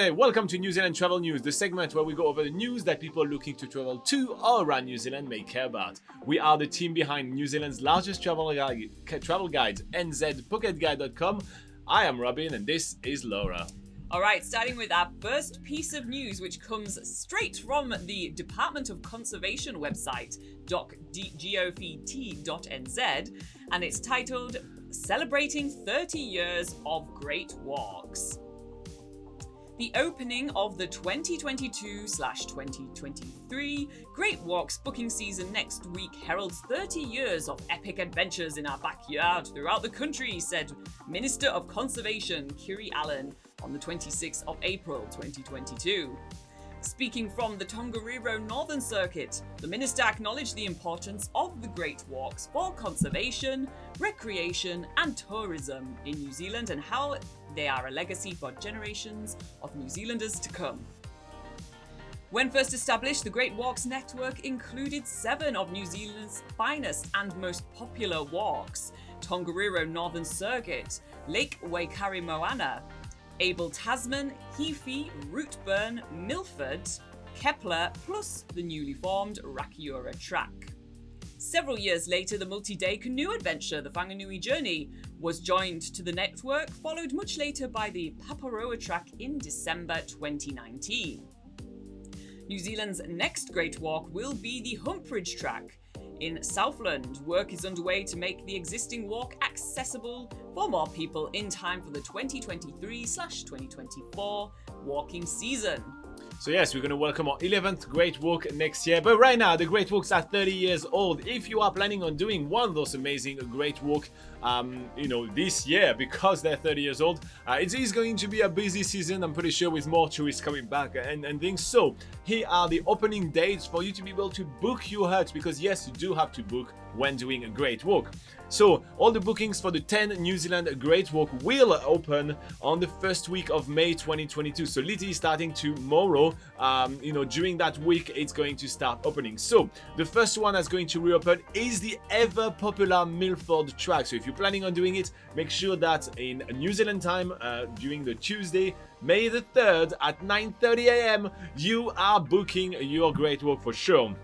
there, welcome to New Zealand Travel News, the segment where we go over the news that people looking to travel to or around New Zealand may care about. We are the team behind New Zealand's largest travel guide, NZPocketGuide.com. I am Robin and this is Laura. Alright, starting with our first piece of news, which comes straight from the Department of Conservation website, doc.govt.nz, and it's titled Celebrating 30 Years of Great Walks. The opening of the 2022/2023 Great Walks booking season next week heralds 30 years of epic adventures in our backyard throughout the country, said Minister of Conservation Kiri Allen on the 26th of April 2022. Speaking from the Tongariro Northern Circuit, the Minister acknowledged the importance of the Great Walks for conservation, recreation and tourism in New Zealand and how they are a legacy for generations of New Zealanders to come. When first established, the Great Walks network included 7 of New Zealand's finest and most popular walks: Tongariro Northern Circuit, Lake Waikaremoana, Abel Tasman, Heaphy, Routeburn, Milford, Kepler, plus the newly formed Rakiura track. Several years later, the multi-day canoe adventure, the Whanganui Journey, was joined to the network, followed much later by the Paparoa track in December 2019. New Zealand's next Great Walk will be the Humpridge track in Southland. Work is underway to make the existing walk accessible for more people in time for the 2023/2024 walking season. So yes, we're going to welcome our 11th Great Walk next year. But right now, the Great Walks are 30 years old. If you are planning on doing one of those amazing Great Walk, this year, because they're 30 years old, it is going to be a busy season, I'm pretty sure, with more tourists coming back and things. So here are the opening dates for you to be able to book your hut, because yes, you do have to book when doing a Great Walk. So all the bookings for the 10 New Zealand Great Walk will open on the first week of May 2022. So literally starting tomorrow, during that week, it's going to start opening. So the first one that's going to reopen is the ever popular Milford track. So if you're planning on doing it, make sure that in New Zealand time, during the Tuesday, May the 3rd at 9:30 a.m, you are booking your Great Walk for sure.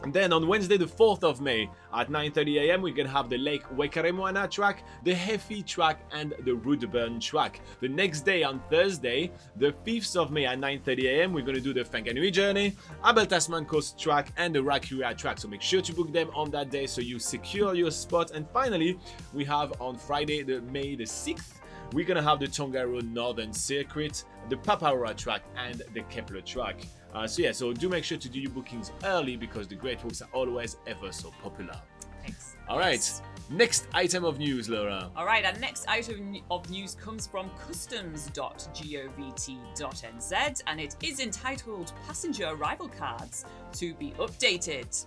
And then on Wednesday the 4th of May at 9:30 a.m. we're going to have the Lake Waikaremoana track, the Heaphy track and the Routeburn track. The next day on Thursday, the 5th of May at 9:30 a.m. we're going to do the Whanganui Journey, Abel Tasman Coast track and the Rakiura track. So make sure to book them on that day so you secure your spot. And finally, we have on Friday, May the 6th, we're going to have the Tongariro Northern Circuit, the Paparoa track and the Kepler track. So do make sure to do your bookings early because the Great Walks are always ever so popular. Thanks. All right, next item of news, Laura. All right, our next item of news comes from customs.govt.nz and it is entitled Passenger Arrival Cards to be updated.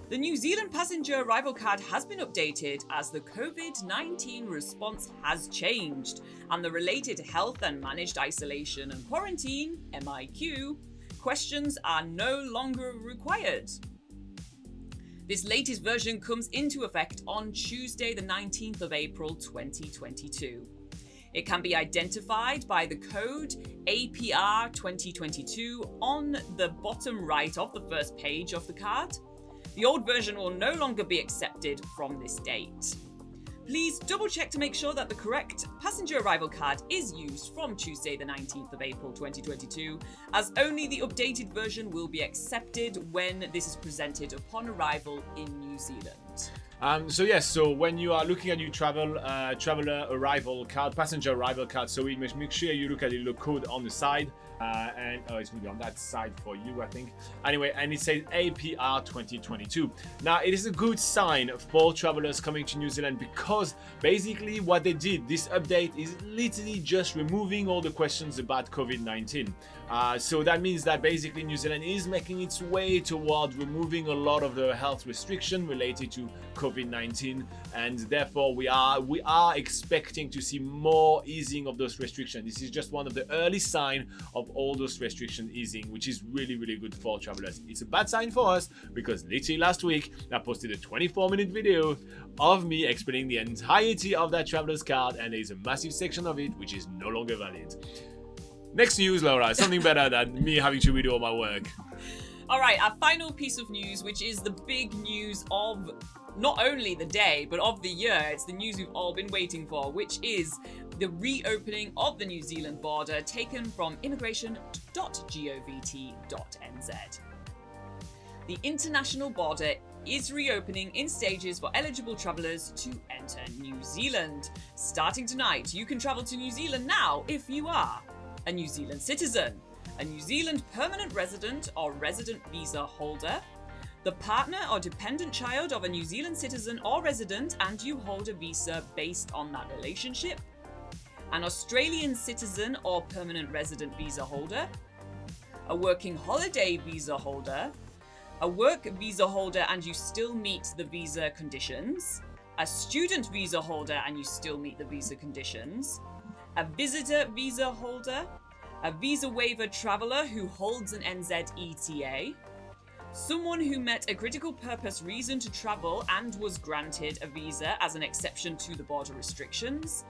The New Zealand passenger arrival card has been updated as the COVID-19 response has changed and the related health and managed isolation and quarantine, MIQ, questions are no longer required. This latest version comes into effect on Tuesday the 19th of April 2022. It can be identified by the code APR 2022 on the bottom right of the first page of the card. The old version will no longer be accepted from this date. Please double check to make sure that the correct passenger arrival card is used from Tuesday the 19th of April 2022, as only the updated version will be accepted when this is presented upon arrival in New Zealand. So when you are looking at your traveler arrival card, passenger arrival card, so we must make sure you look at the little code on the side, it's going to be on that side for you, I think. Anyway, and it says APR 2022. Now, it is a good sign for travelers coming to New Zealand because basically what they did, this update is literally just removing all the questions about COVID-19. So that means that basically New Zealand is making its way toward removing a lot of the health restriction related to COVID-19, and therefore we are expecting to see more easing of those restrictions. This is just one of the early signs of all those restriction easing, which is really, really good for travelers. It's a bad sign for us because literally last week I posted a 24-minute video of me explaining the entirety of that traveler's card, and there's a massive section of it which is no longer valid. Next news, Laura. Something better than me having to redo all my work. All right, our final piece of news, which is the big news of not only the day, but of the year. It's the news we've all been waiting for, which is the reopening of the New Zealand border, taken from immigration.govt.nz. The international border is reopening in stages for eligible travellers to enter New Zealand. Starting tonight, you can travel to New Zealand now if you are a New Zealand citizen, a New Zealand permanent resident or resident visa holder, the partner or dependent child of a New Zealand citizen or resident and you hold a visa based on that relationship, an Australian citizen or permanent resident visa holder, a working holiday visa holder, a work visa holder and you still meet the visa conditions, a student visa holder and you still meet the visa conditions, a visitor visa holder, a visa waiver traveller who holds an NZETA, someone who met a critical purpose reason to travel and was granted a visa as an exception to the border restrictions,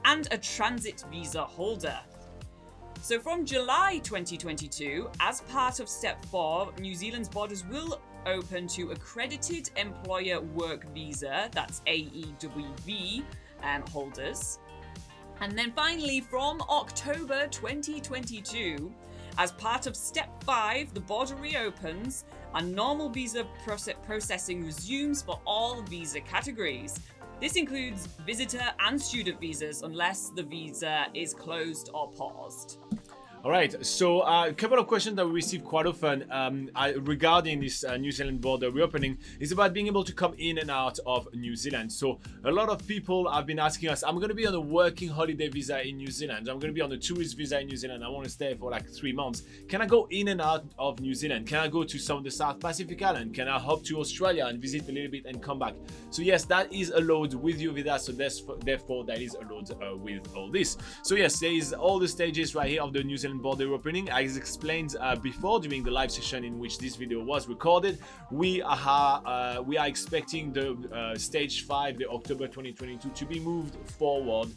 and a transit visa holder. So from July 2022, as part of Step 4, New Zealand's borders will open to accredited employer work visa, that's AEWV, holders. And then finally, from October 2022, as part of Step 5, the border reopens and normal visa processing resumes for all visa categories. This includes visitor and student visas unless the visa is closed or paused. All right, so a couple of questions that we receive quite often regarding this New Zealand border reopening is about being able to come in and out of New Zealand. So a lot of people have been asking us, I'm going to be on a working holiday visa in New Zealand. I'm going to be on a tourist visa in New Zealand. I want to stay for like 3 months. Can I go in and out of New Zealand? Can I go to some of the South Pacific Islands? Can I hop to Australia and visit a little bit and come back? So yes, that is allowed with your visa. So therefore, that is allowed with all this. So yes, there is all the stages right here of the New Zealand border opening. As explained before during the live session in which this video was recorded, we are expecting the stage 5, the October 2022, to be moved forward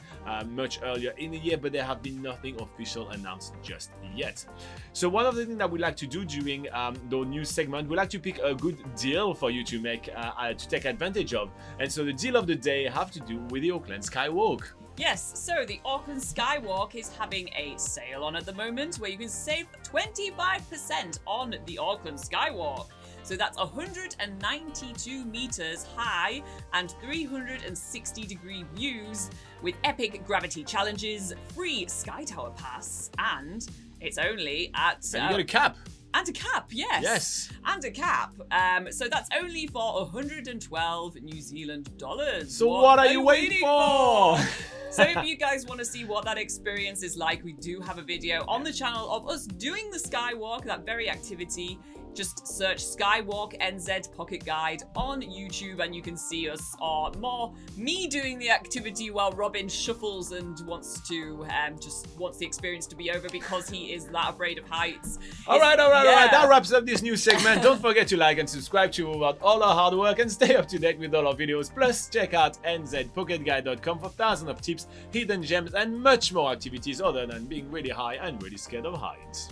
much earlier in the year, but there have been nothing official announced just yet. So one of the things that we like to do during the news segment, we like to pick a good deal for you to make to take advantage of, and so the deal of the day have to do with the Auckland Skywalk. Yes, so the Auckland Skywalk is having a sale on at the moment where you can save 25% on the Auckland Skywalk. So that's 192 meters high and 360-degree views with epic gravity challenges, free Sky Tower Pass, and it's only at... And you got a cap. And a cap, yes. Yes. And a cap. So that's only for 112 New Zealand dollars. So what are you waiting for? So if you guys want to see what that experience is like, we do have a video on the channel of us doing the Skywalk, that very activity. Just search Skywalk NZ Pocket Guide on YouTube and you can see us, or more me doing the activity while Robin shuffles and wants to just wants the experience to be over because he is that afraid of heights. All right. That wraps up this new segment. Don't forget to like and subscribe to about all our hard work and stay up to date with all our videos. Plus, check out nzpocketguide.com for thousands of tips, hidden gems, and much more activities other than being really high and really scared of heights.